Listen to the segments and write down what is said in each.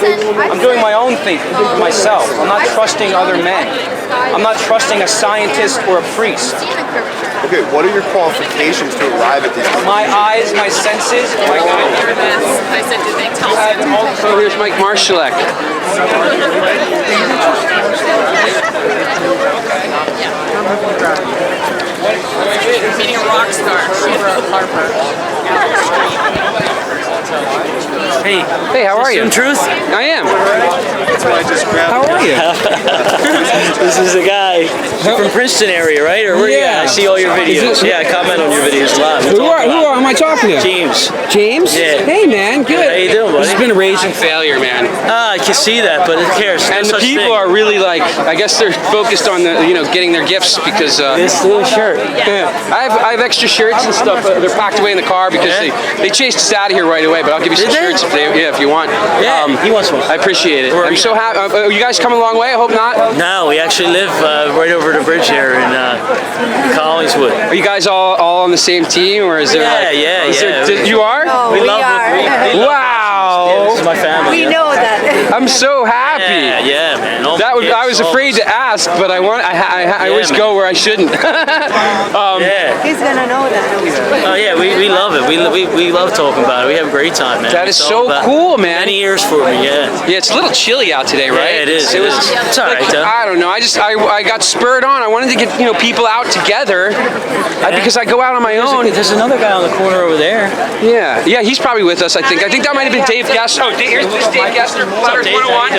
I'm doing my own thing for myself. I'm not trusting other men. I'm not trusting a scientist or a priest. Okay, what are your qualifications to arrive at these? My eyes, my senses. My So here's Mike Marshallek. Meeting a rock star. Hey, how are you? Some truth? I am. How are you? This is a guy from Princeton area, right? Or where? Yeah. I see all your videos. Yeah, I comment on your videos a lot. Who am I talking to? James. James? Yeah. Hey, man, good. How you doing, buddy? This has been a raging failure, man. I can see that, but who cares? And the people are really like, I guess they're focused on the, getting their gifts because. This little shirt. Yeah. I have extra shirts and stuff. They're packed away in the car because they chased us out of here right away. But I'll give you some shirts if you want. Yeah, he wants one. I appreciate it. I'm so happy. You guys come a long way? I hope not. No, we actually live right over the bridge there in Collingswood. Are you guys all on the same team, or is there? Yeah. You are? Oh, we love are. it. Wow. Yeah, this is my family. We know that. I'm so happy. Yeah, man. I was afraid to ask, but I always go where I shouldn't. He's gonna know that. Oh yeah, we love it. We love talking about it. We have a great time, man. That is so cool, man. Many years for me, yeah. Yeah, it's a little chilly out today, right? Yeah, it is. It's all right, though. I don't know. I got spurred on. I wanted to get people out together because I go out on my own. There's another guy on the corner over there. Yeah, he's probably with us. I think that might have been Dave Gessner. Oh, here's Dave Gessner, Flutters 101.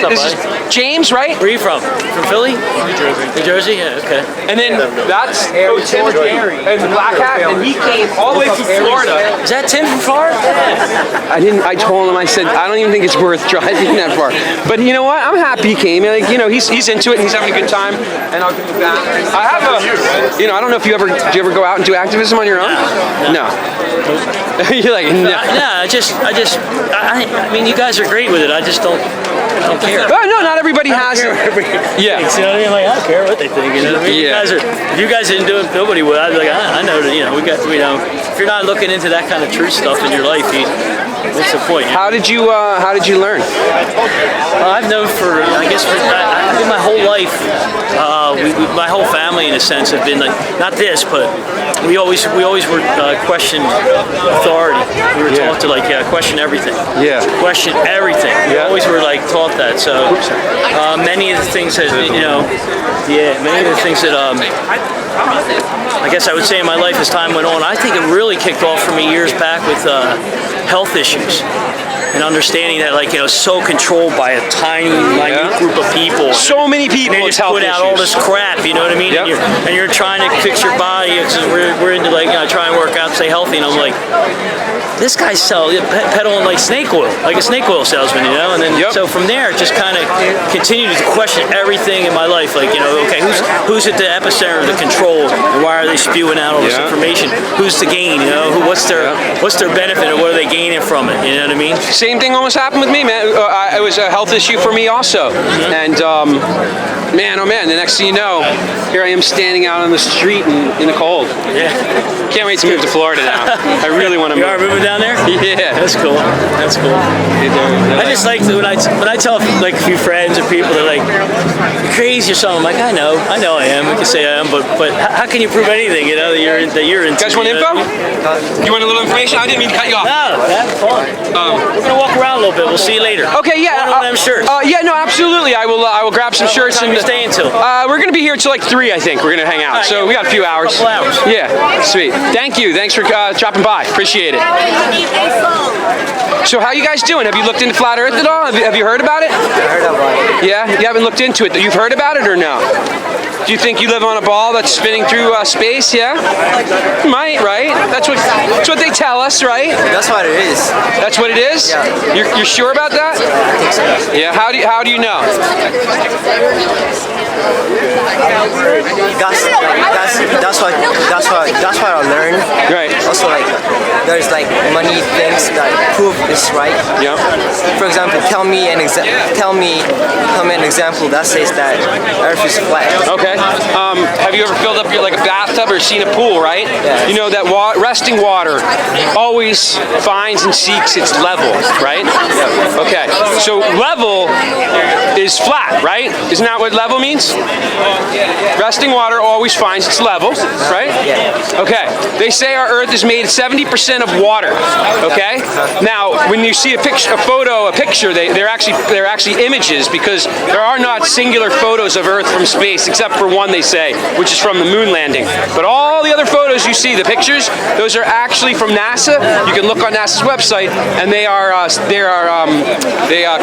This is James, right? Where are you from? From Philly? New Jersey? Yeah, okay. And then that's Tim and the Black Hat, and he came all the way from Florida. Is that Tim from Florida? I told him, I said, I don't even think it's worth driving that far. But you know what? I'm happy he came. Like, he's into it and he's having a good time. And I'll give him back. I have I don't know if do you ever go out and do activism on your own? No. You're like, no. I mean, you guys are great with it. I just don't care. Oh, no, not everybody has it. Yeah. You know what I mean? Like, I don't care what they think. You know what I mean? Yeah. If you guys didn't do it, nobody would. I'd be like, I know that, if you're not looking into that kind of truth stuff in your life, what's the point? How did you learn? I've known my whole life, my whole family in a sense have been like, not this, but we always were questioned authority. We were taught to question everything. Yeah. Question everything. We always were taught that. So many of the things that I guess I would say in my life as time went on, I think it really kicked off for me years back with health issues. And understanding that, so controlled by a tiny, minute group of people. So many people and they just put out all this crap, you know what I mean? Yep. And you're trying to fix your body. We're into try and work out, stay healthy, and I'm like, this guy's peddling like snake oil, like a snake oil salesman, And then so from there, it just kind of continued to question everything in my life. Okay, who's at the epicenter of the control, and why are they spewing out all this information? Who's to gain? What's their benefit, and what are they gaining from it? You know what I mean? Same thing almost happened with me, man. It was a health issue for me also. And man, oh man, the next thing you know, here I am standing out on the street in the cold. Yeah. Can't wait to move to Florida now. I really want to move. You are moving down there? Yeah. That's cool. I just like when I tell a few friends or people, they're like, you're crazy or something. I'm like, I know I am. We can say I am, but how can you prove anything, that you're into? You guys want info? You want a little information? I didn't mean to cut you off. No, have fun. We're gonna walk around a little bit. We'll see you later. Okay, yeah. One of them shirts. No, absolutely. I will grab some shirts. What time are you staying till? We're gonna be here till 3, I think. We're gonna hang out. So we got a few hours. A couple hours. Yeah, sweet. Thank you. Thanks for dropping by. Appreciate it. So how you guys doing? Have you looked into Flat Earth at all? Have you heard about it? I heard about it. Yeah? You haven't looked into it. You've heard about it or no? Do you think you live on a ball that's spinning through space? Yeah? Might, right? That's what they tell us, right? That's what it is. That's what it is? Yeah. You're sure about that? I think so. Yeah. How do you know? That's what I learned. Right. Also, there's money thing scientists that prove this right. Yeah. For example, tell me an example that says that Earth is flat. Okay. Have you ever filled up your like a bathtub or seen a pool, right? Yes. You know that resting water always finds and seeks its level, right? Okay. So level is flat, right? Isn't that what level means? Resting water always finds its level, right? Yeah. Okay. They say our Earth is made 70% of water. Okay. Now, when you see a picture, they're actually images because there are not singular photos of Earth from space except for one they say, which is from the moon landing. But all the other photos you see, the pictures, those are actually from NASA. You can look on NASA's website, and they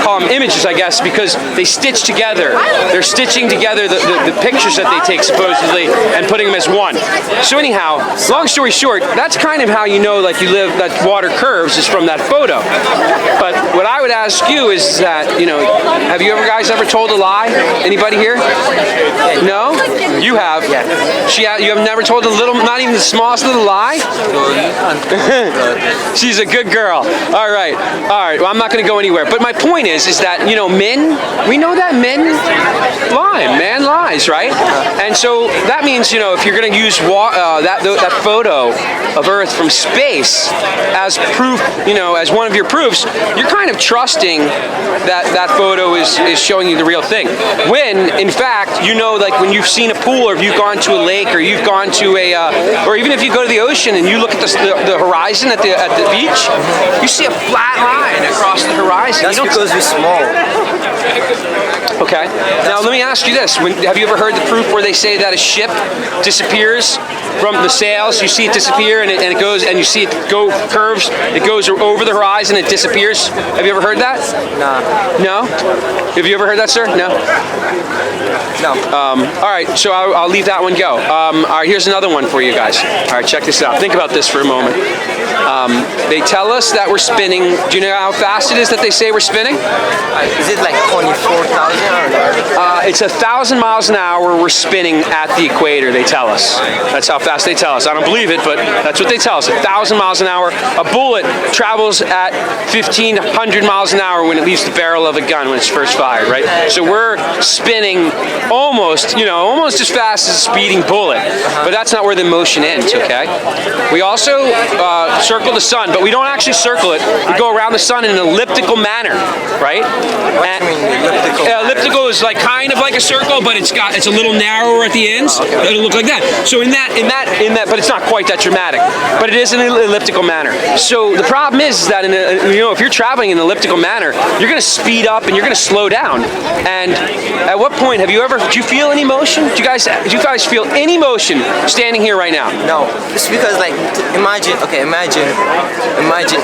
call them images, I guess, because they stitch together. They're stitching together the pictures that they take supposedly and putting them as one. So anyhow, long story short, that's kind of how you know like you live that water curves is from that photo. But what I would ask you is that, have you guys ever told a lie? Anybody here? No? You have? Yeah. You have never told a little, not even the smallest little lie? She's a good girl. All right. Well, I'm not going to go anywhere. But my point is that, men, we know that men lie. Man lies, right? And so that means, if you're going to use that photo of Earth from space as proof, as one of your proofs, you're kind of trusting that photo is showing you the real thing. When, in fact, like when you've seen a pool or you've gone to a lake or you've gone to or even if you go to the ocean and you look at the horizon at the beach, you see a flat line across the horizon. That's because we're small. Okay. Now let me ask you this: have you ever heard the proof where they say that a ship disappears from the sails? You see it disappear, and it goes, and you see it curves. It goes over the horizon, it disappears. Have you ever heard that? Nah. No. Have you ever heard that, sir? No. No. All right. So I'll leave that one go. All right. Here's another one for you guys. All right. Check this out. Think about this for a moment. They tell us that we're spinning. Do you know how fast it is that they say we're spinning? Is it like 24,000? It's 1,000 miles an hour we're spinning at the equator, they tell us. That's how fast they tell us. I don't believe it, but that's what they tell us. 1,000 miles an hour. A bullet travels at 1,500 miles an hour when it leaves the barrel of a gun when it's first fired, right? So we're spinning almost as fast as a speeding bullet. But that's not where the motion ends, okay? We also circle the sun, but we don't actually circle it. We go around the sun in an elliptical manner, right? What do you mean elliptical? Elliptical is like kind of like a circle, but it's a little narrower at the ends. It'll look like that. So in that, but it's not quite that dramatic. But it is in an elliptical manner. So the problem is that if you're traveling in an elliptical manner, you're going to speed up and you're going to slow down. And at what point do you feel any motion? Do you guys feel any motion standing here right now? No. It's because imagine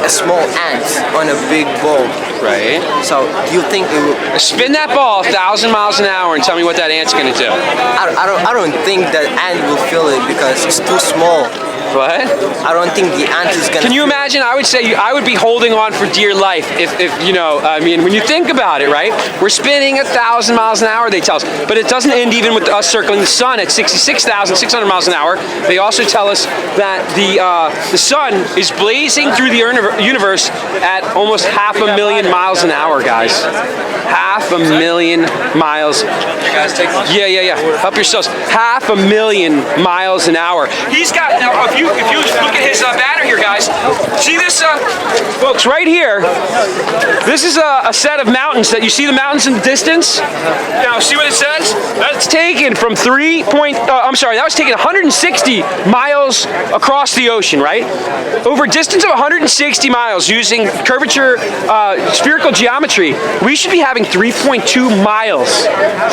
a small ant on a big ball. Right. So you think it will spin that ball 1,000 miles an hour and tell me what that ant's going to do? I don't think that ant will feel it because it's too small. What? I don't think the ant is gonna. Can you imagine? I would say I would be holding on for dear life if when you think about it, right? We're spinning 1,000 miles an hour, they tell us, but it doesn't end even with us circling the sun at 66,600 miles an hour. They also tell us that the sun is blazing through the universe at almost 500,000 miles an hour, guys. 500,000 miles. Yeah. Help yourselves. 500,000 miles an hour. He's got now. If you look at his banner here, guys, see this, folks, right here. This is a set of mountains that you see the mountains in the distance. Now, see what it says? That's taken from that was taken 160 miles across the ocean, right? Over a distance of 160 miles using curvature, spherical geometry, we should be having 3.2 miles.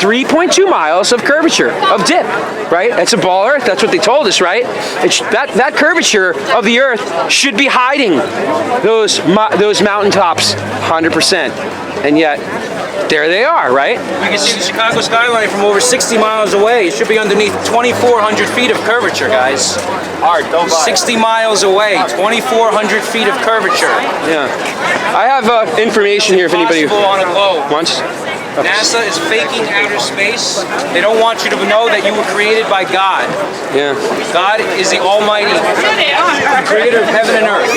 3.2 miles of curvature, of dip, right? That's a ball Earth. That's what they told us, right? That curvature of the Earth should be hiding those mountaintops 100%. And yet, there they are, right? You can see the Chicago skyline from over 60 miles away. It should be underneath 2,400 feet of curvature, guys. Art, don't buy. 60 miles away, 2,400 feet of curvature. Yeah. I have information here if anybody on a globe. wants. NASA is faking outer space. They don't want you to know that you were created by God. Yeah. God is the Almighty. the creator of heaven and earth.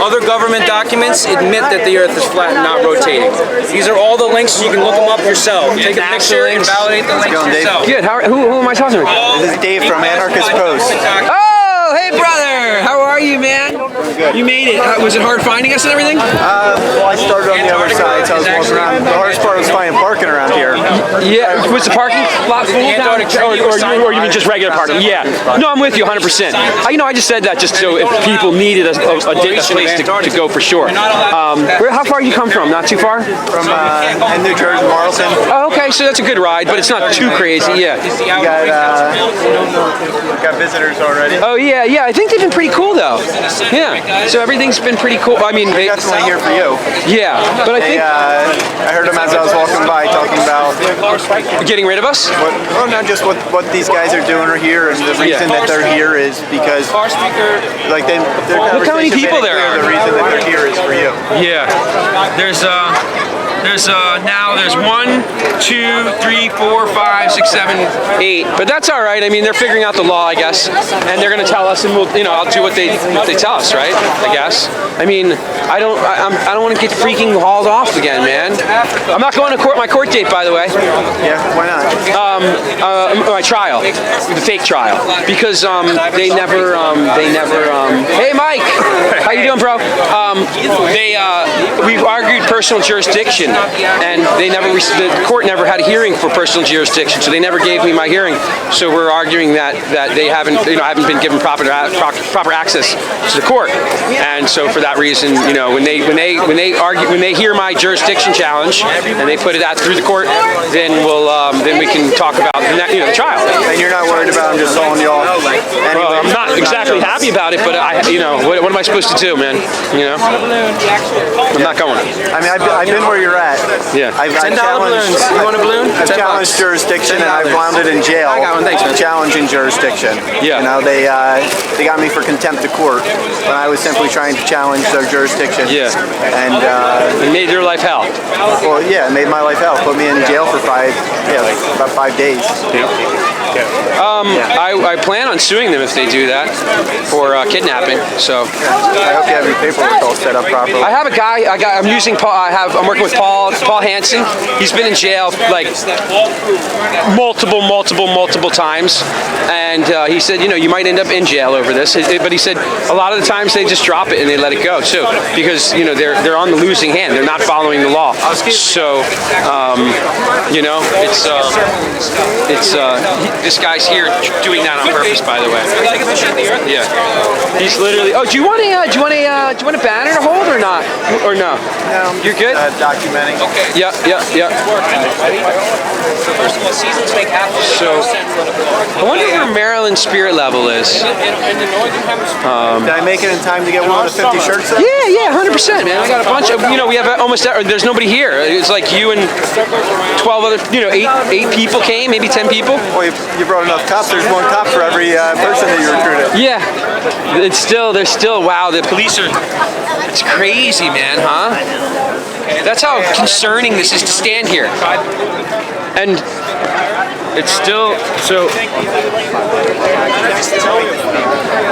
Other government documents admit that the earth is flat and not rotating. These are all the links, you can look them up yourself. Take a picture and validate the links yourself. Good. Who am I talking to? This is Dave from Anarchist Post. Oh, hey brother. How are you, man? Good. You made it. Was it hard finding us and everything? Well, I started on the other side, so I was walking around. The hardest part was finding parking around here. Yeah. Was the parking lot full down? Or you mean just regular parking? Yeah. No, I'm with you 100%. I just said that just so if people needed a place to go for sure. How far you come from? Not too far? From in New Jersey, Marlton. Oh, okay. So that's a good ride, but it's not too crazy. Yeah. We got visitors already. Oh yeah. I think they've been pretty cool though. Yeah. So everything's been pretty cool. I mean, They're definitely here for you. yeah. But I think I heard them as I was walking by talking about getting rid of us. not just what these guys are doing here, and the reason that they're here is because like Look how many people there are. The reason that they're here is for you. Yeah. There's 1, 2, 3, 4, 5, 6, 7, 8. But that's all right. I mean, they're figuring out the law, I guess, and they're going to tell us, and we'll, I'll do what they tell us, right? I guess. I mean, I don't want to get freaking hauled off again, man. I'm not going to court. My court date, by the way. Yeah, why not? My trial, the fake trial, because they never. Hey, Mike, how you doing, bro? We've argued personal jurisdiction, and the court never had a hearing for personal jurisdiction, so they never gave me my hearing. So we're arguing that they haven't, I haven't been given proper access to the court, and so for that reason, when they hear my jurisdiction challenge and they put it out through the court, then we can talk about the trial. And you're not worried about them just hauling you off? Well, I'm not exactly happy about it, but what am I supposed to do, man? I'm not going. I mean, I've been where you're at. Yeah. $10 balloons. You want a balloon? I've challenged jurisdiction, and I've wound it in jail. I got one, thanks, man. Challenging jurisdiction. Yeah. They got me for contempt of court when I was simply trying to challenge their jurisdiction. Yeah. And it made your life hell. well, yeah, it made my life hell. Put me in jail for about 5 days. I plan on suing them if they do that for kidnapping. So I hope you have your paperwork all set up properly. I have a guy. I'm using Paul. I'm working with Paul Hansen. He's been in jail like multiple times, and he said, you might end up in jail over this. But he said a lot of the times they just drop it and they let it go too, because they're on the losing hand. They're not following the law. So this guy's here doing that on purpose, by the way. Yeah, he's literally. Oh, do you want a banner to hold or not? Or no? No, You're good. Documenting. Okay. Yeah. First of all, seasons make half of So, I wonder where Maryland's spirit level is. in the northern hemisphere. Did I make it in time to get one of the 50 shirts? Then? Yeah, 100%, man. I got a bunch of, we have almost, there's nobody here. It's like you and 12 other, 8 people came, maybe 10 people. Well, you brought enough cops. There's one cop for every person that you recruited. Yeah, they're still, wow, the police are, it's crazy, man, huh? That's how concerning this is to stand here. And it's still, so,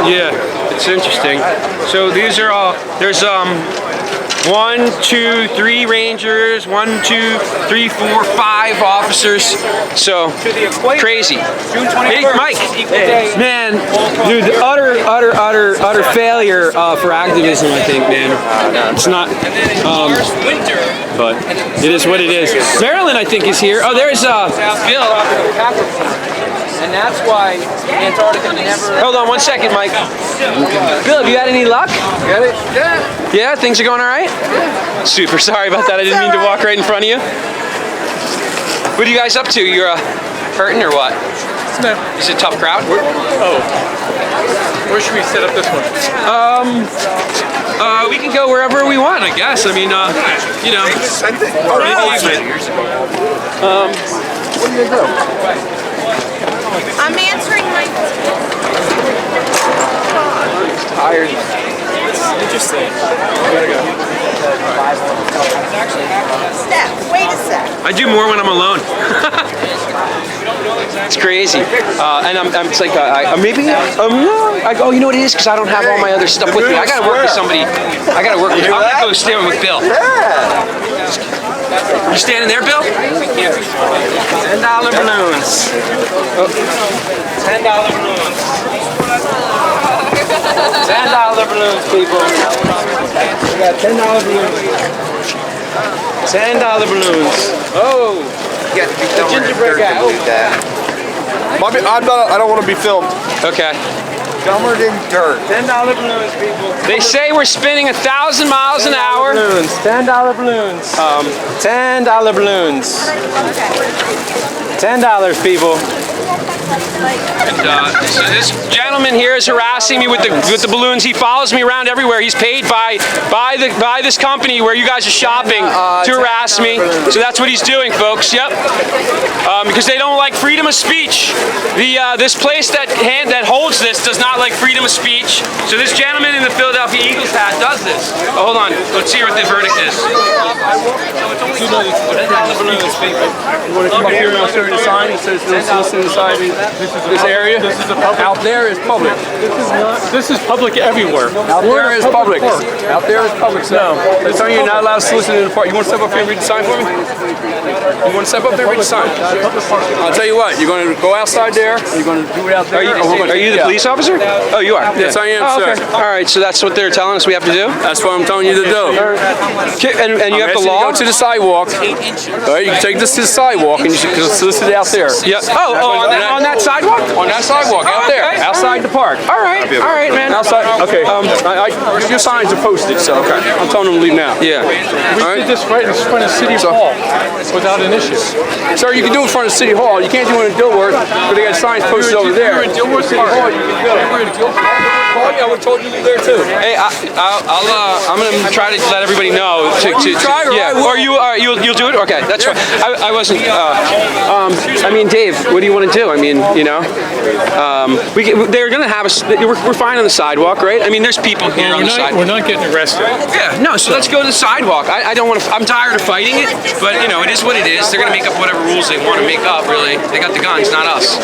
yeah, it's interesting. So these are all, there's 1, 2, 3 rangers, 1, 2, 3, 4, 5 officers. So crazy. Hey, Mike, man, dude, utter failure for activism, I think, man. It's not, but it is what it is. Maryland, I think, is here. Oh, there's Bill. And that's why Antarctica never... Hold on 1 second, Mike. Bill, have you had any luck? Got it? Yeah. Yeah, things are going all right? Yeah. Super sorry about that. I didn't mean to walk right in front of you. What are you guys up to? You're hurting or what? No. Is it a tough crowd? Where should we set up this one? We can go wherever we want, I guess. I mean, What are you going to do? I'm answering my... tired. Interesting. Steph, wait a sec. I do more when I'm alone. It's crazy. And I'm it's like, maybe, no. I go, you know what it is? Because I don't have all my other stuff with me. I gotta work with somebody. I'm gonna go stand with Bill. You standing there, Bill? $10 balloons. $10 balloons. $10 balloons, people. We got $10 balloons. $10 balloons. Oh. You got to be The gingerbread guy. Oh. I don't want to be filmed. Okay. Dumber than dirt. $10 balloons, people. They say we're spinning 1,000 miles an hour. Balloons. $10 balloons. $10 balloons. $10, people. And, so this gentleman here is harassing me with the balloons. He follows me around everywhere. He's paid by this company where you guys are shopping to harass me. So that's what he's doing, folks. Yep. Because they don't like freedom of speech. This place that holds this does not like freedom of speech. So this gentleman in the Philadelphia Eagles hat does this. Oh, hold on. Let's see what the verdict is. You want to come up here and show you the sign? It says no soliciting inside this area. Out there is public. This is public everywhere. Out there is public. Out there is public. No. They're telling you you're not allowed to solicit in the park. You want to step up here and read the sign for me? You want to step up there and read the sign? I'll tell you what. You're going to go outside there. You're going to do it out there. Are you the police officer? Oh, you are? Yes, I am, okay. sir. All right, so that's what they're telling us we have to do? That's what I'm telling you to do. And you have the law? Go to the sidewalk. All right, you can take this to the sidewalk and you should solicit it out there. Yeah. Oh, on that sidewalk? On that sidewalk, out there, outside the park. All right, man. Outside. Okay. Your signs are posted, so I'm telling them to leave now. Yeah. We did this right in front of City Hall without an issue. Sir, you can do it in front of City Hall. You can't do it in Dilworth, but they got signs posted over there. You're in Dilworth City Hall, you can do it. We're in Dilworth. I would have told you to be there too. Hey, I'm gonna try to let everybody know. You'll do it. Okay, that's fine. I wasn't. I mean, Dave, what do you want to do? I mean, you know, they're gonna have us. We're fine on the sidewalk, right? I mean, there's people here on the sidewalk. We're not getting arrested. Yeah, no. So let's go to the sidewalk. I don't want to. I'm tired of fighting it, but you know, it is what it is. They're gonna make up whatever rules they want to make up. Really, they got the guns, not us.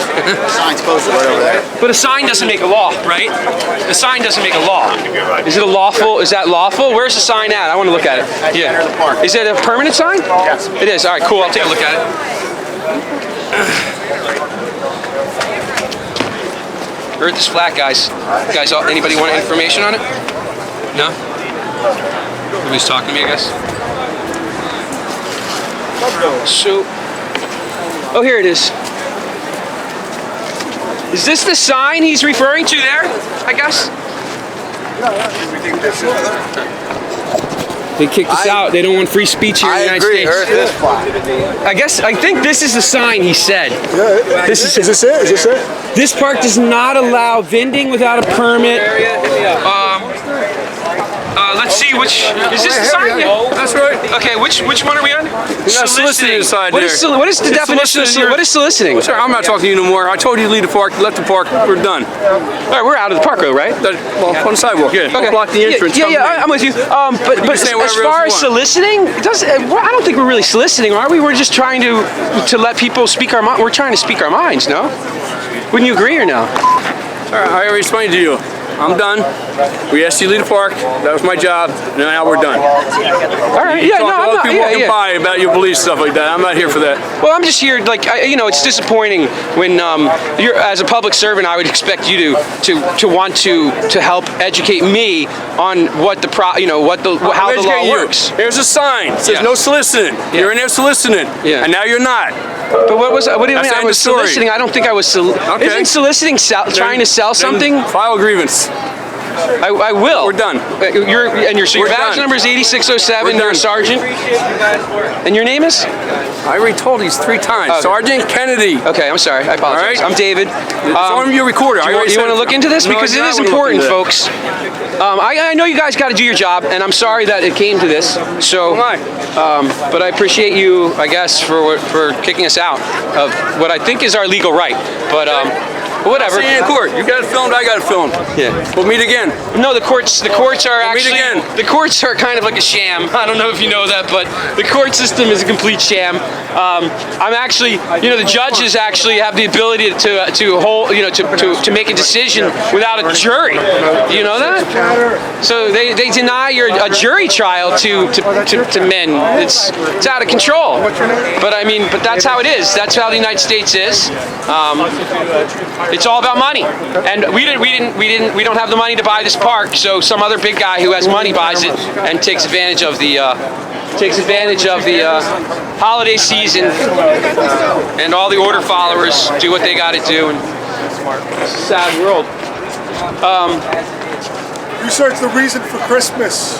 Sign's posted right over there. But a sign doesn't make a law, right? The sign doesn't make a law. Is it a lawful? Is that lawful? Where's the sign at? I want to look at it. Yeah. Is it a permanent sign? Yes. It is. All right, cool. I'll take a look at it. Earth is flat, guys. Guys, anybody want information on it? No? Nobody's talking to me, I guess. So, oh, here it is. Is this the sign he's referring to there? I guess. They kicked us out. They don't want free speech here in the United States. Earth is flat. I think this is the sign he said. Is this it? Is this it? This park does not allow vending without a permit. Let's see which. Is this the sign? That's right. Okay, which one are we on? You're not soliciting inside What there. is what is the definition of what is soliciting? Sir, I'm not talking to you no more. I told you to leave the park, left the park, we're done. All right, we're out of the park though, right? Well, on the sidewalk, yeah. Okay. Block the entrance. Yeah, I'm with you. But say as whatever far else as you want. soliciting, I don't think we're really soliciting, are we? We're just trying to let people speak our mind. We're trying to speak our minds, no? Wouldn't you agree or no? All right, I already explained to you. I'm done. We asked you to leave the park. That was my job. Now we're done. All right. Yeah. No, I'm not. People walking by about your beliefs, stuff like that. I'm not here for that. Well, I'm just here, like, it's disappointing when you're, as a public servant, I would expect you to want to help educate me on what how the law works. There's a sign. It says no soliciting. Yeah. You're in there soliciting. Yeah. And now you're not. But what do you mean I was story. soliciting? I don't think I was Okay. Isn't soliciting trying to sell something? File a grievance. I will. We're done. Your badge number is 8607. You're a sergeant. And your name is? I already told you 3 times. Okay. Sergeant Kennedy. Okay, I'm sorry. I apologize. All right. I'm David. I'm your recorder. Do you want to look into this? Because it is important, folks. I know you guys got to do your job, and I'm sorry that it came to this. So, but I appreciate you, I guess, for kicking us out of what I think is our legal right. But But whatever. See you in court. You got it filmed. I got it filmed. Yeah. We'll meet again. No, the courts are actually again. the courts are kind of like a sham. I don't know if you know that, but the court system is a complete sham. I'm actually, the judges actually have the ability to hold, to make a decision without a jury. You know that? So they deny a jury trial to men. It's out of control. But that's how it is. That's how the United States is. It's all about money, and we don't have the money to buy this park. So some other big guy who has money buys it and takes advantage of the holiday season, and all the order followers do what they got to do. And it's a sad world. Research the reason for Christmas.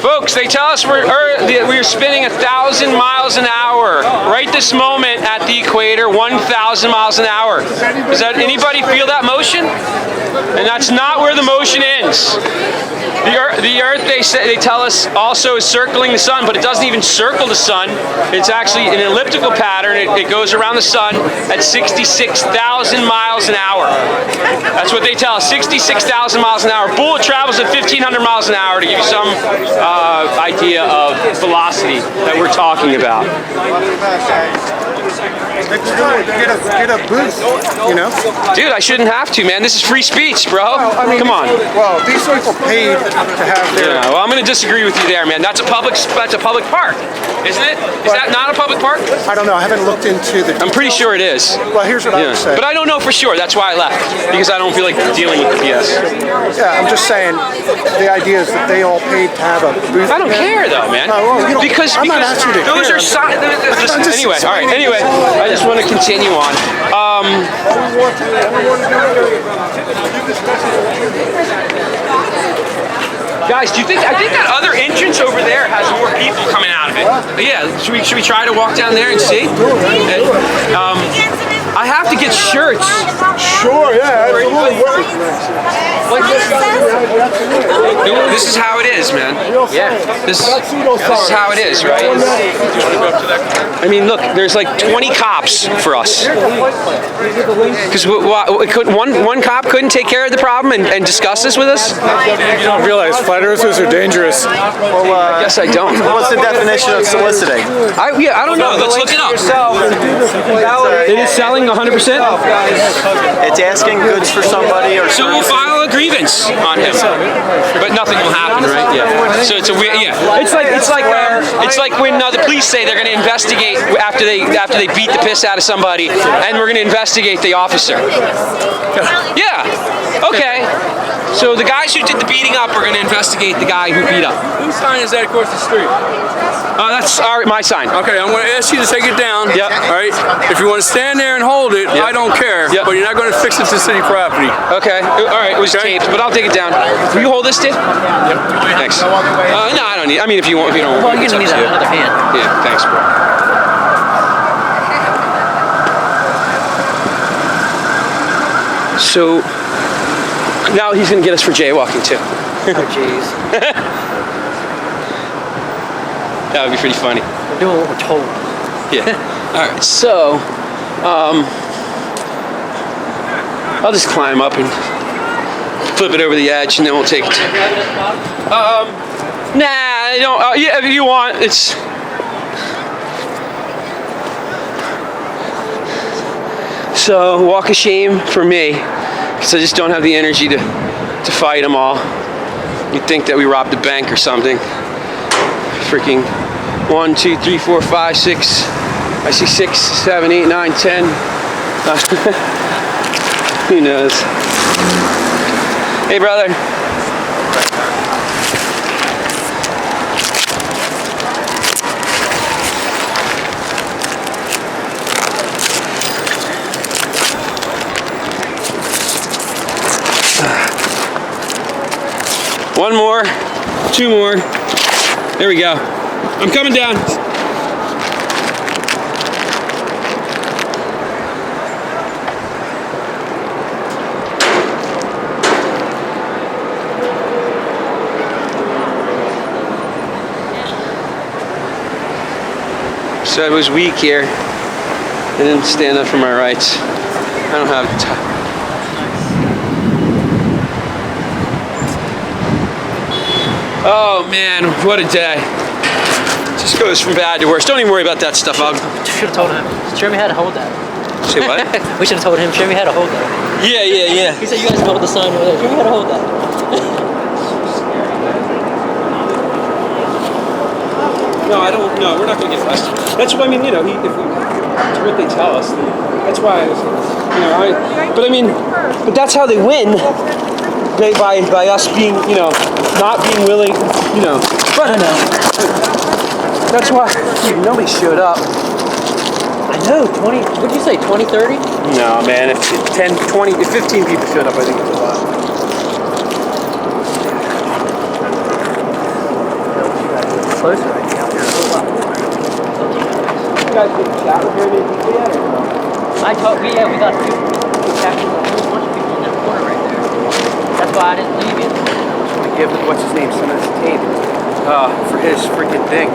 Folks, they tell us we're spinning 1,000 miles an hour right this moment at the equator. 1,000 miles an hour. Does anybody feel that motion? And that's not where the motion ends. The Earth, they tell us, also is circling the sun, but it doesn't even circle the sun. It's actually an elliptical pattern. It goes around the sun at 66,000 miles an hour. That's what they tell us, 66,000 miles an hour. Bullet travels at 1,500 miles an hour, to give you some idea of velocity that we're talking about. Get a boost, Dude, I shouldn't have to, man. This is free speech, bro. Well, come on. Well, these people paid to have their... Yeah, well, I'm going to disagree with you there, man. That's a public park, isn't it? Is that not a public park? I don't know. I haven't looked into the... I'm pretty sure it is. Well, here's what I would say. But I don't know for sure. That's why I left, because I don't feel like dealing with the BS. Yeah, I'm just saying, the idea is that they all paid to have a booth. I don't care, though, man. Because I'm not asking you to those care. are anyway. All right. Anyway, I just want to continue on. Guys, do you think? I think that other entrance over there has more people coming out of it. Yeah. Should we try to walk down there and see? I have to get shirts. Sure, yeah, absolutely. This is how it is, man. Yeah. This is how it is, right? I mean, look, there's like 20 cops for us. Because one cop couldn't take care of the problem and discuss this with us? You don't realize flat earthers are dangerous. Well, I guess I don't. What's the definition of soliciting? I don't know. Let's look it up. It is selling 100%? It's asking goods for somebody or So we'll file a grievance on him, but nothing will happen, right? Yeah. So it's a weird, yeah. It's like when the police say they're going to investigate after they beat the piss out of somebody, and we're going to investigate the officer. Yeah. Okay. So the guys who did the beating up are going to investigate the guy who beat up. Whose sign is that across the street? That's my sign. Okay, I'm going to ask you to take it down. Yep. All right. If you want to stand there and hold it, I don't care. Yep. But you're not going to fix it to city property. Okay. All right. It was taped, but I'll take it down. Will you hold this, Dave? Yep. Thanks. No, I don't need. I mean, if you want, if you don't. Well, you're gonna need another hand. Yeah. Thanks, bro. So now he's gonna get us for jaywalking too. Oh, jeez. That would be pretty funny. We're doing what we're told. Yeah. All right. So, I'll just climb up and flip it over the edge, and then we'll take it. Nah, I don't. Yeah, if you want, it's. So, walk of shame for me, because I just don't have the energy to fight them all. You'd think that we robbed a bank or something. Freaking 1, 2, 3, 4, 5, 6. I see 6, 7, 8, 9, 10. Who knows? Hey, brother. One more, 2 more. There we go. I'm coming down. So I was weak here. I didn't stand up for my rights. I don't have time. Oh man, what a day. Just goes from bad to worse. Don't even worry about that stuff. Should have told him. Jeremy had to hold that. Say what? We should have told him. Jeremy had to hold that. Yeah. He said you guys hold the sign over there. Jeremy had to hold that. No, I don't. No, we're not going to get arrested. That's what I mean. You know, if we do what they tell us, that's why. But that's how they win. By us being, not being willing, But I know. That's why nobody showed up. I know. 20. What did you say? 20, 30? No, man. If 10, 20, if 15 people showed up, I think it's a lot. Closer right now. You guys get a shot with very many people yet, or no? I told. We got a bunch of people in that corner right there. That's why I didn't leave you. Give what's his name some of this tape for his freaking thing.